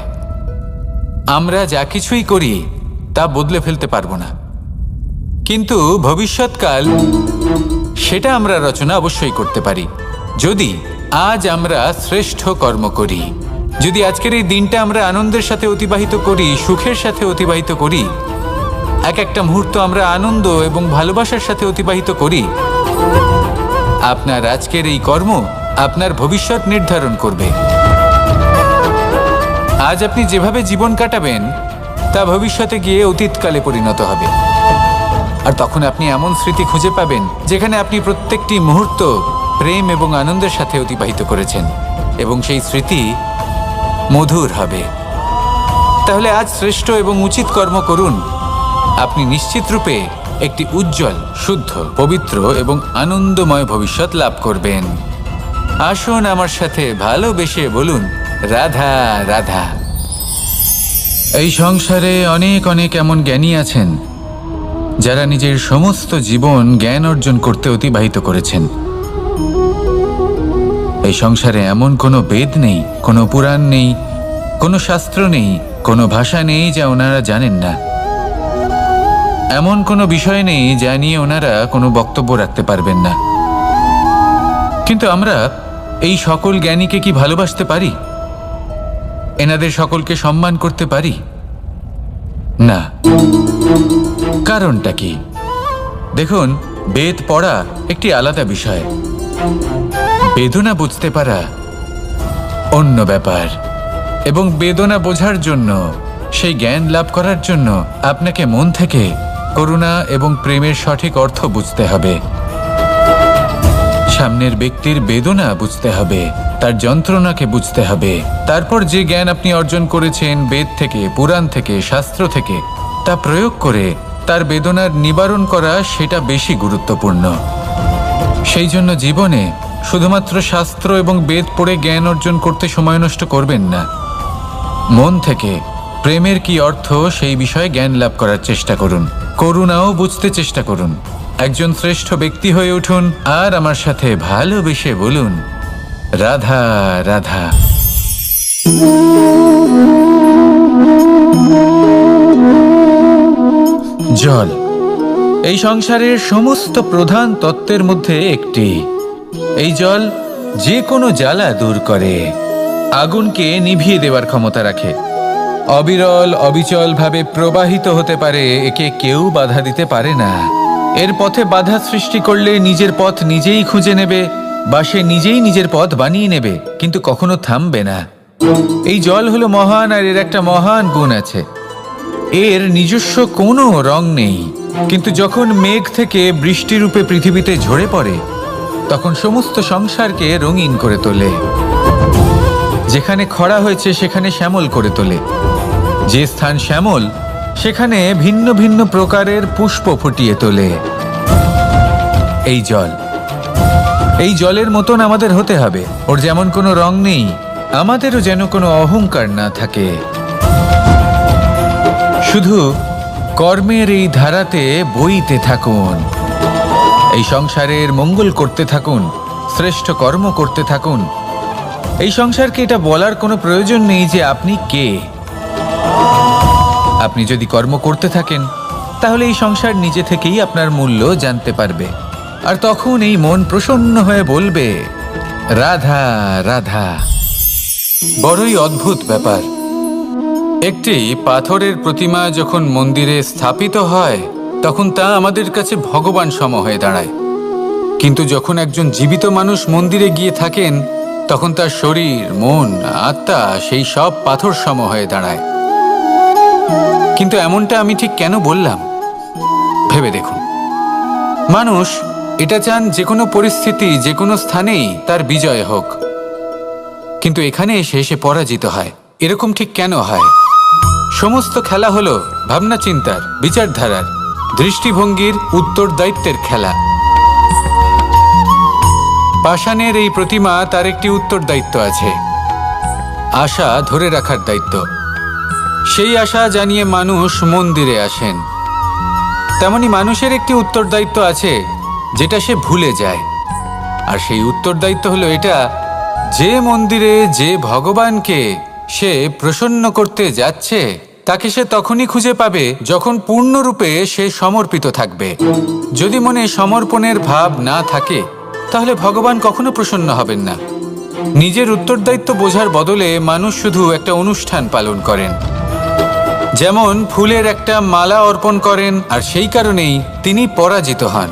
আমরা যা কিছুই করি তা বদলে ফেলতে পারবো না, কিন্তু ভবিষ্যৎকাল সেটা আমরা রচনা অবশ্যই করতে পারি, যদি আজ আমরা শ্রেষ্ঠ কর্ম করি। যদি আজকের এই দিনটা আমরা আনন্দের সাথে অতিবাহিত করি, সুখের সাথে অতিবাহিত করি, এক একটা মুহূর্ত আমরা আনন্দ এবং ভালোবাসার সাথে অতিবাহিত করি, আপনার আজকের এই কর্ম আপনার ভবিষ্যৎ নির্ধারণ করবে। আজ আপনি যেভাবে জীবন কাটাবেন তা ভবিষ্যতে গিয়ে অতীতকালে পরিণত হবে, আর তখন আপনি এমন স্মৃতি খুঁজে পাবেন যেখানে আপনি প্রত্যেকটি মুহূর্ত প্রেম এবং আনন্দের সাথে অতিবাহিত করেছেন, এবং সেই স্মৃতি মধুর হবে। তাহলে আজ শ্রেষ্ঠ এবং উচিত কর্ম করুন, আপনি নিশ্চিত রূপে একটি উজ্জ্বল, শুদ্ধ, পবিত্র এবং আনন্দময় ভবিষ্যৎ লাভ করবেন। আসুন আমার সাথে ভালোবেসে বলুন, রাধা রাধা। এই সংসারে অনেক অনেক এমন জ্ঞানী আছেন যারা নিজের সমস্ত জীবন জ্ঞান অর্জন করতে অতিবাহিত করেছেন। এই সংসারে এমন কোনো বেদ নেই, কোনো পুরাণ নেই, কোনো শাস্ত্র নেই, কোনো ভাষা নেই যা ওনারা জানেন না। এমন কোনো বিষয় নেই যা নিয়ে ওনারা কোনো বক্তব্য রাখতে পারবেন না। কিন্তু আমরা এই সকল জ্ঞানীকে কি ভালোবাসতে পারি? এনাদের সকলকে সম্মান করতে পারি না। কারণটা কি? দেখুন, বেদ পড়া একটি আলাদা বিষয়, বেদনা বুঝতে পারা অন্য ব্যাপার। এবং বেদনা বোঝার জন্য, সেই জ্ঞান লাভ করার জন্য আপনাকে মন থেকে করুণা এবং প্রেমের সঠিক অর্থ বুঝতে হবে। সামনের ব্যক্তির বেদনা বুঝতে হবে, তার যন্ত্রণাকে বুঝতে হবে। তারপর যে জ্ঞান আপনি অর্জন করেছেন বেদ থেকে, পুরাণ থেকে, শাস্ত্র থেকে, তা প্রয়োগ করে তার বেদনার নিবারণ করা, সেটা বেশি গুরুত্বপূর্ণ। সেই জন্য জীবনে শুধুমাত্র শাস্ত্র এবং বেদ পড়ে জ্ঞান অর্জন করতে সময় নষ্ট করবেন না। মন থেকে প্রেমের কি অর্থ সেই বিষয়ে জ্ঞান লাভ করার চেষ্টা করুন, করুণাও বুঝতে চেষ্টা করুন। একজন শ্রেষ্ঠ ব্যক্তি হয়ে উঠুন আর আমার সাথে ভালোবেসে বলুন, রাধা রাধা। জল এই সংসারের সমস্ত প্রধান তত্ত্বের মধ্যে একটি। এই জল যে কোনো জ্বালা দূর করে, আগুনকে নিভিয়ে দেওয়ার ক্ষমতা রাখে, অবিরল অবিচল ভাবে প্রবাহিত হতে পারে, একে কেউ বাধা দিতে পারে না। এর পথে বাধা সৃষ্টি করলে নিজের পথ নিজেই খুঁজে নেবে বা সে নিজেই নিজের পথ বানিয়ে নেবে, কিন্তু কখনো থামবে না। এই জল হলো মহান, আর এর একটা মহান গুণ আছে, এর নিজস্ব কোনো রং নেই। কিন্তু যখন মেঘ থেকে বৃষ্টি রূপে পৃথিবীতে ঝরে পড়ে, তখন সমস্ত সংসারকে রঙিন করে তোলে। যেখানে খরা হয়েছে সেখানে শ্যামল করে তোলে, যে স্থান শ্যামল সেখানে ভিন্ন ভিন্ন প্রকারের পুষ্প ফুটিয়ে তোলে। এই জল, এই জলের মতন আমাদের হতে হবে। ওর যেমন কোনো রং নেই, আমাদেরও যেন কোনো অহংকার না থাকে। শুধু কর্মের এই ধারাতে বইতে থাকুন, এই সংসারের মঙ্গল করতে থাকুন, শ্রেষ্ঠ কর্ম করতে থাকুন। এই সংসারকে এটা বলার কোনো প্রয়োজন নেই যে আপনি কে। আপনি যদি কর্ম করতে থাকেন তাহলে এই সংসার নিজে থেকেই আপনার মূল্য জানতে পারবে, আর তখন এই মন প্রসন্ন হয়ে বলবে, রাধা রাধা। বড়ই অদ্ভুত ব্যাপার, একটি পাথরের প্রতিমা যখন মন্দিরে স্থাপিত হয় তখন তা আমাদের কাছে ভগবান সম হয়ে দাঁড়ায়। কিন্তু যখন একজন জীবিত মানুষ মন্দিরে গিয়ে থাকেন তখন তার শরীর, মন, আত্মা সেই সব পাথর সম হয়ে দাঁড়ায়। কিন্তু এমনটা আমি ঠিক কেন বললাম ভেবে দেখুন। মানুষ এটা চান যে কোনো পরিস্থিতি, যে কোনো স্থানেই তার বিজয় হোক, কিন্তু এখানে এসে সে পরাজিত হয়। এরকম ঠিক কেন হয়? সমস্ত খেলা হলো ভাবনা চিন্তার, বিচারধারার, দৃষ্টিভঙ্গির, উত্তরদায়িত্বের খেলা। পাষাণের এই প্রতিমা, তার একটি উত্তরদায়িত্ব আছে, আশা ধরে রাখার দায়িত্ব। সেই আশা জানিয়ে মানুষ মন্দিরে আসেন। তেমনি মানুষের একটি উত্তরদায়িত্ব আছে যেটা সে ভুলে যায়, আর সেই উত্তরদায়িত্ব হলো এটা, যে মন্দিরে যে ভগবানকে সে প্রসন্ন করতে যাচ্ছে তাকে সে তখনই খুঁজে পাবে যখন পূর্ণরূপে সে সমর্পিত থাকবে। যদি মনে সমর্পণের ভাব না থাকে তাহলে ভগবান কখনো প্রসন্ন হবেন না। নিজের উত্তরদায়িত্ব বোঝার বদলে মানুষ শুধু একটা অনুষ্ঠান পালন করেন, যেমন ফুলের একটা মালা অর্পণ করেন, আর সেই কারণেই তিনি পরাজিত হন।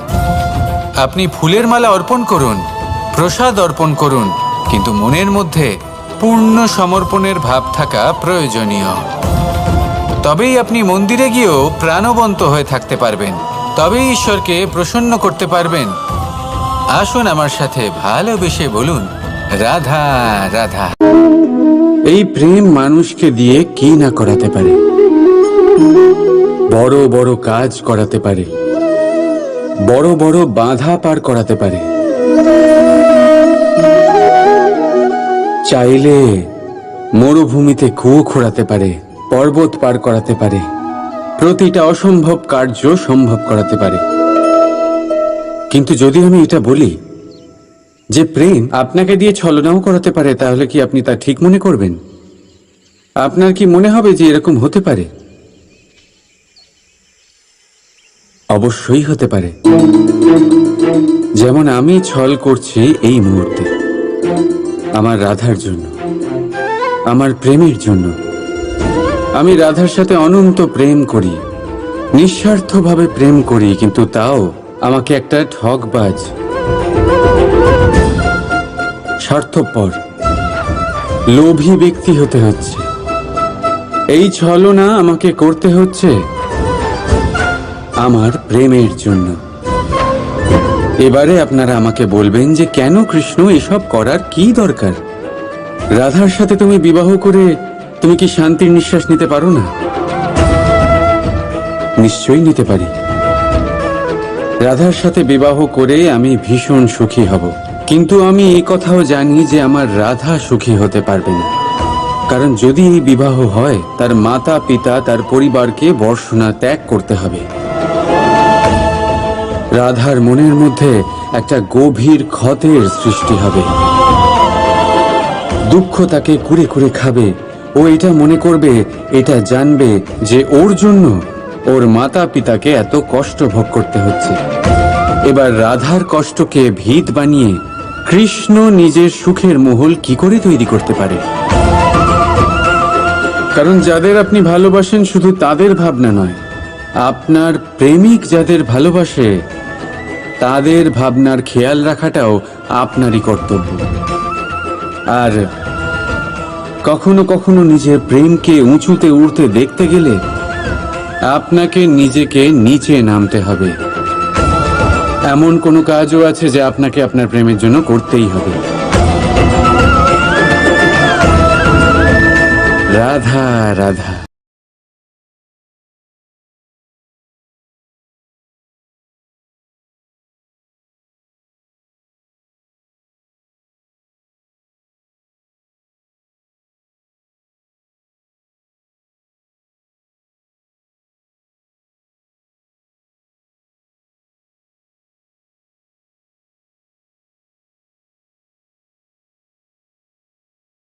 আপনি ফুলের মালা অর্পণ করুন, প্রসাদ অর্পণ করুন, কিন্তু মনের মধ্যে পূর্ণ সমর্পণের ভাব থাকা প্রয়োজনীয়। তবেই আপনি মন্দিরে গিয়েও প্রাণবন্ত হয়ে থাকতে পারবেন, তবেই ঈশ্বরকে প্রসন্ন করতে পারবেন। আসুন আমার সাথে ভালোবেসে বলুন, রাধা রাধা। এই প্রেম মানুষকে দিয়ে কি না করাতে পারে, বড় বড় কাজ করাতে পারে, বড় বড় বাধা পার করাতে পারে। চাইলে মরুভূমিতে কুয়ো খোঁড়াতে পারে, পর্বত পার করাতে পারে, প্রতিটা অসম্ভব কার্য সম্ভব করাতে পারে। কিন্তু যদি আমি এটা বলি যে প্রেম আপনাকে দিয়ে ছলনাও করাতে পারে, তাহলে কি আপনি তা ঠিক মনে করবেন? আপনার কি মনে হবে যে এরকম হতে পারে? অবশ্যই হতে পারে। যেমন আমি ছল করছি এই মুহূর্তে আমার রাধার জন্য, আমার প্রেমের জন্য। আমি রাধার সাথে অনন্ত প্রেম করি, নিঃস্বার্থভাবে প্রেম করি, কিন্তু তাও আমাকে একটা ঠকবাজ, স্বার্থপর, লোভী ব্যক্তি হতে হচ্ছে। এই ছলনা আমাকে করতে হচ্ছে আমার প্রেমের জন্য। এবারে আপনারা আমাকে বলবেন যে কেন কৃষ্ণ এসব করার কি দরকার? রাধার সাথে তুমি বিবাহ করে তুমি কি শান্তির নিঃশ্বাস নিতে পারো না? নিশ্চয়ই নিতে পারি। রাধার সাথে বিবাহ করে আমি ভীষণ সুখী হব, কিন্তু আমি এই কথাও জানি যে আমার রাধা সুখী হতে পারবে না। কারণ যদি এই বিবাহ হয়, তার মাতা পিতা তার পরিবারকে বর্ষণা ত্যাগ করতে হবে। রাধার মনের মধ্যে একটা গভীর ক্ষতের সৃষ্টি হবে। দুঃখ তাকে কুরে কুরে খাবে। ও এটা মনে করবে, এটা জানবে যে ওর জন্য ওর মাতা পিতাকে এত কষ্ট ভোগ করতে হচ্ছে। এবার রাধার কষ্টকে ভিত বানিয়ে কৃষ্ণ নিজের সুখের মহল কি করে তৈরি করতে পারে? কারণ যাদের আপনি ভালোবাসেন শুধু তাদের ভাবনা নয়, আপনার প্রেমিক যাদের ভালোবাসে তাদের ভাবনার খেয়াল রাখাটাও আপনারই কর্তব্য। আর কখনো কখনো নিজের প্রেমকে উঁচুতে উঠতে দেখতে গেলে আপনাকে নিজেকে নিচে নামতে হবে। এমন কোনো কাজও আছে যা আপনাকে আপনার প্রেমের জন্য করতেই হবে। রাধা রাধা।